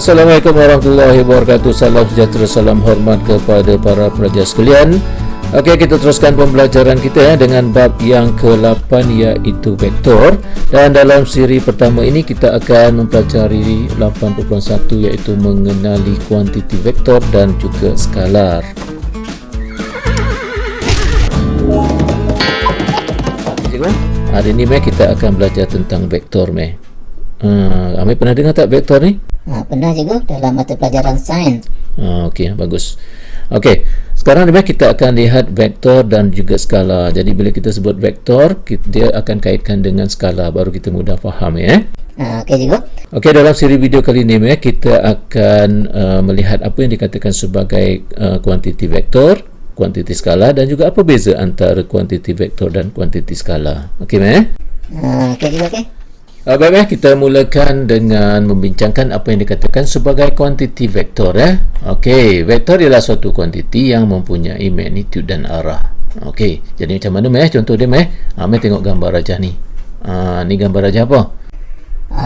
Assalamualaikum warahmatullahi wabarakatuh. Salam sejahtera, salam hormat kepada para pelajar sekalian. Okey, kita teruskan pembelajaran kita dengan bab yang ke-8 iaitu vektor. Dan dalam siri pertama ini kita akan mempelajari 8.1 iaitu mengenali kuantiti vektor dan juga skalar. Hari ini kita akan belajar tentang vektor. Amir pernah dengar tak vektor ni? Pernah cikgu dalam mata pelajaran sains. Okey, bagus. Okey, sekarang kita akan lihat vektor dan juga skala. Jadi bila kita sebut vektor, dia akan kaitkan dengan skala, baru kita mudah faham ya. Okey cikgu. Okey, dalam siri video kali ini kita akan melihat apa yang dikatakan sebagai kuantiti vektor, kuantiti skala dan juga apa beza antara kuantiti vektor dan kuantiti skala. Okey, Okey cikgu, okey. Baiklah, kita mulakan dengan membincangkan apa yang dikatakan sebagai kuantiti vektor. Okey, vektor ialah suatu kuantiti yang mempunyai magnitude dan arah. Okey, jadi macam mana contoh dia Amir tengok gambar rajah ni. Ni gambar rajah apa?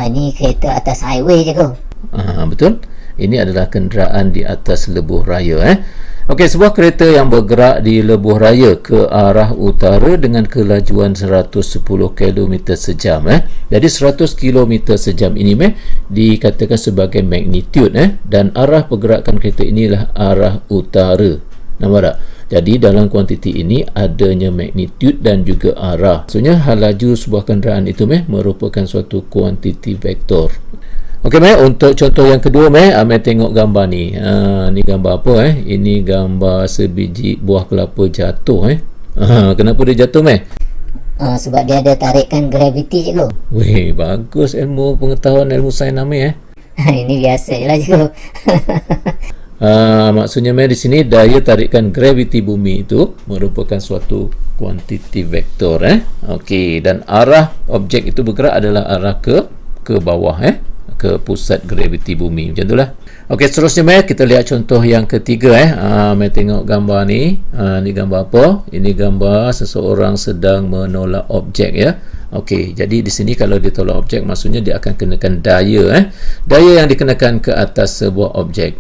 Ini kereta atas highway cikgu. Betul. Ini adalah kenderaan di atas lebuh raya. Okey, sebuah kereta yang bergerak di lebuh raya ke arah utara dengan kelajuan 110 km sejam. Jadi 100 km sejam ini dikatakan sebagai magnitude dan arah pergerakan kereta inilah arah utara. Nampak tak? Jadi dalam kuantiti ini adanya magnitude dan juga arah. Maksudnya hal laju sebuah kenderaan itu merupakan suatu kuantiti vektor. Okey, untuk contoh yang kedua, Amir tengok gambar ni. Ni gambar apa? Ini gambar sebiji buah kelapa jatuh. Kenapa dia jatuh, Sebab dia ada tarikan graviti, cikgu. Weh, bagus ilmu pengetahuan, ilmu sains Amir. Ini biasa je lah, cikgu. Maksudnya di sini daya tarikan graviti bumi itu merupakan suatu kuantiti vektor. Okey, dan arah objek itu bergerak adalah arah ke bawah, ke pusat graviti bumi. Macam itulah. Okey, seterusnya kita lihat contoh yang ketiga. Tengok gambar ni. Ni gambar apa? Ini gambar seseorang sedang menolak objek ya. Okey, jadi di sini kalau dia tolak objek, maksudnya dia akan kenakan daya daya yang dikenakan ke atas sebuah objek.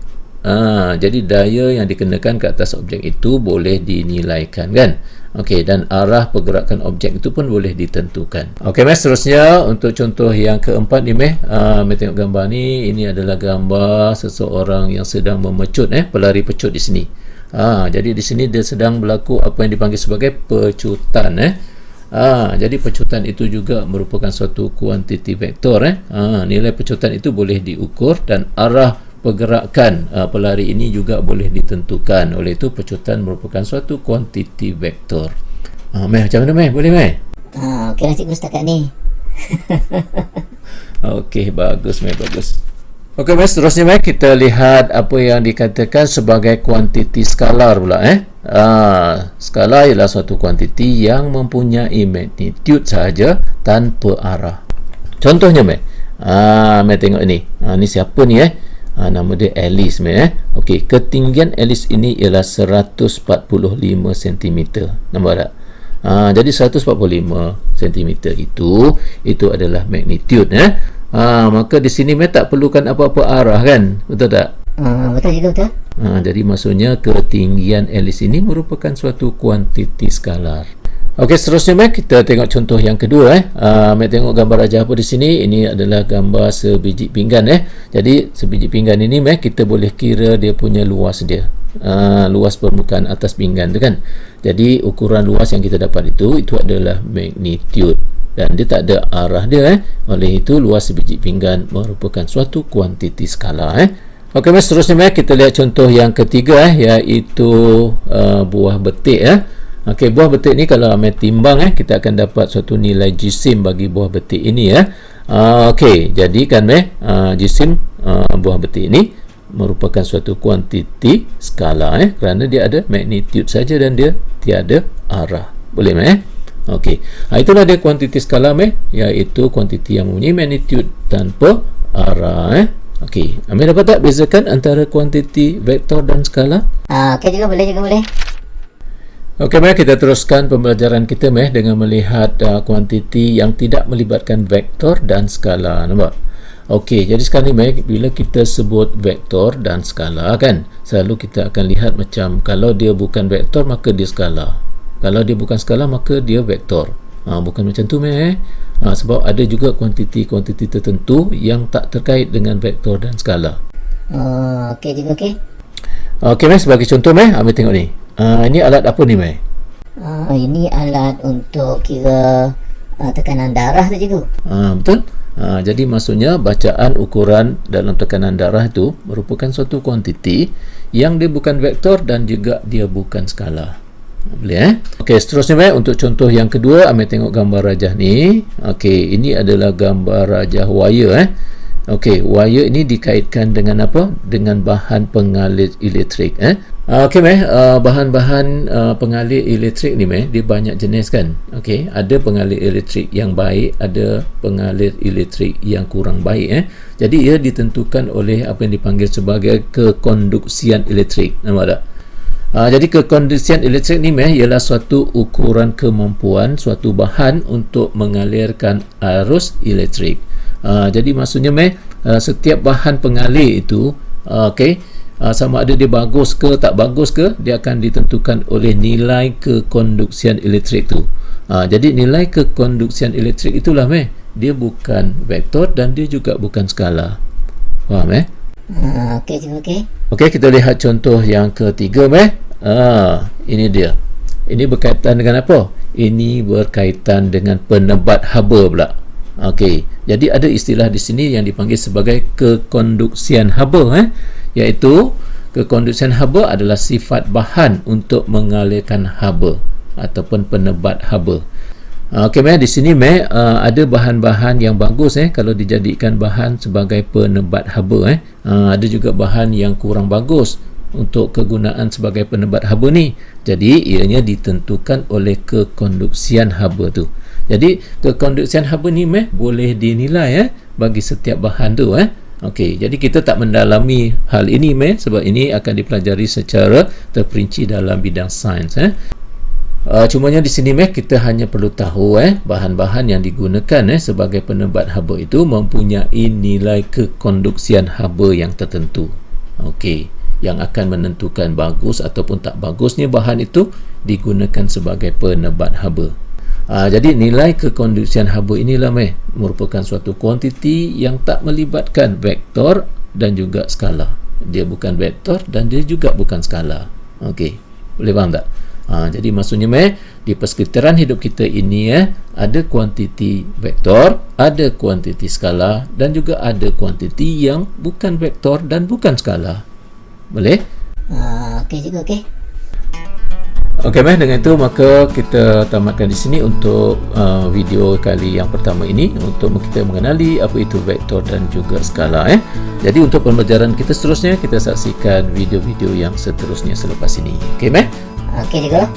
Jadi daya yang dikenakan ke atas objek itu boleh dinilaikan kan. Okey, dan arah pergerakan objek itu pun boleh ditentukan. Okey, seterusnya untuk contoh yang keempat ni tengok gambar ni. Ini adalah gambar seseorang yang sedang memecut pelari pecut di sini. Jadi di sini dia sedang berlaku apa yang dipanggil sebagai pecutan. Jadi pecutan itu juga merupakan suatu kuantiti vektor. Nilai pecutan itu boleh diukur dan arah pergerakan pelari ini juga boleh ditentukan. Oleh itu pecutan merupakan suatu kuantiti vektor. Macam mana boleh Okey lah cikgu setakat ni. Okey, bagus bagus. Okey, seterusnya kita lihat apa yang dikatakan sebagai kuantiti skalar pula. Skalar ialah suatu kuantiti yang mempunyai magnitude sahaja tanpa arah. Contohnya tengok ni. Ni siapa ni nama dia Alice Okey, ketinggian Alice ini ialah 145 cm. Nampak tak? Jadi 145 cm itu adalah magnitude. Maka di sini tak perlukan apa-apa arah kan? Betul tak? Betul juga, betul. Jadi maksudnya ketinggian Alice ini merupakan suatu kuantiti skalar. Okey, seterusnya kita tengok contoh yang kedua. Tengok gambar rajah apa di sini. Ini adalah gambar sebiji pinggan. Jadi sebiji pinggan ini kita boleh kira dia punya luas dia. Luas permukaan atas pinggan tu kan. Jadi ukuran luas yang kita dapat itu adalah magnitude dan dia tak ada arah dia. Oleh itu luas sebiji pinggan merupakan suatu kuantiti skala. Okey, seterusnya kita lihat contoh yang ketiga iaitu buah betik. Okey, buah betik ni kalau Amir timbang kita akan dapat suatu nilai jisim bagi buah betik ini Okey, jadi kan jisim buah betik ini merupakan suatu kuantiti skala kerana dia ada magnitude saja dan dia tiada arah. Boleh Okey. Itulah dia kuantiti skala iaitu kuantiti yang mempunyai magnitude tanpa arah. Okey, Amir dapat tak bezakan antara kuantiti vektor dan skala? Okey juga boleh. Okey, mari kita teruskan pembelajaran kita dengan melihat kuantiti yang tidak melibatkan vektor dan skala. Nampak? Okey, jadi sekarang ni Mac, bila kita sebut vektor dan skala kan, selalu kita akan lihat macam kalau dia bukan vektor maka dia skala. Kalau dia bukan skala maka dia vektor. Bukan macam tu Mac. Sebab ada juga kuantiti-kuantiti tertentu yang tak terkait dengan vektor dan skala. Oh, okey juga okey. Okey Mac, sebagai contoh Mac, ambil tengok ni. Ini alat apa ni Mac? Ini alat untuk kira tekanan darah tu cikgu. Betul? Jadi maksudnya bacaan ukuran dalam tekanan darah itu merupakan suatu kuantiti yang dia bukan vektor dan juga dia bukan skala. Boleh Okey, seterusnya Mac, untuk contoh yang kedua, ambil tengok gambar rajah ni. Okey, ini adalah gambar rajah wire Okey, wire ini dikaitkan dengan apa? Dengan bahan pengalir elektrik Okey Mac, bahan-bahan pengalir elektrik ni Mac, dia banyak jenis kan. Okey, ada pengalir elektrik yang baik, ada pengalir elektrik yang kurang baik Jadi ia ditentukan oleh apa yang dipanggil sebagai kekonduksian elektrik. Nampak tak? Jadi kekonduksian elektrik ni ialah suatu ukuran kemampuan suatu bahan untuk mengalirkan arus elektrik. Jadi maksudnya setiap bahan pengalir itu sama ada dia bagus ke tak bagus ke, dia akan ditentukan oleh nilai kekonduksian elektrik tu. Jadi nilai kekonduksian elektrik itulah dia bukan vektor dan dia juga bukan skala. Faham Okey cikgu, okey. Okey, kita lihat contoh yang ketiga ini dia. Ini berkaitan dengan apa? Ini berkaitan dengan penebat haba pula. Okey, jadi ada istilah di sini yang dipanggil sebagai kekonduksian haba iaitu kekonduksian haba adalah sifat bahan untuk mengalirkan haba ataupun penebat haba. Okey di sini ada bahan-bahan yang bagus kalau dijadikan bahan sebagai penebat haba ada juga bahan yang kurang bagus untuk kegunaan sebagai penebat haba ni. Jadi ianya ditentukan oleh kekonduksian haba tu. Jadi kekonduksian haba ni boleh dinilai bagi setiap bahan tu Okey, jadi kita tak mendalami hal ini sebab ini akan dipelajari secara terperinci dalam bidang sains Cumanya di sini kita hanya perlu tahu bahan-bahan yang digunakan sebagai penebat haba itu mempunyai nilai kekonduksian haba yang tertentu. Okey, yang akan menentukan bagus ataupun tak bagusnya bahan itu digunakan sebagai penebat haba. Jadi nilai kekonduksian haba inilah merupakan suatu kuantiti yang tak melibatkan vektor dan juga skala. Dia bukan vektor dan dia juga bukan skala. Okey, boleh faham tak? Jadi maksudnya di persekitaran hidup kita ini ada kuantiti vektor, ada kuantiti skala dan juga ada kuantiti yang bukan vektor dan bukan skala. Boleh? Okey juga, okey. Okey dengan itu maka kita tamatkan di sini untuk video kali yang pertama ini untuk kita mengenali apa itu vektor dan juga skala Jadi untuk pembelajaran kita seterusnya, kita saksikan video-video yang seterusnya selepas ini. Okey Okey juga.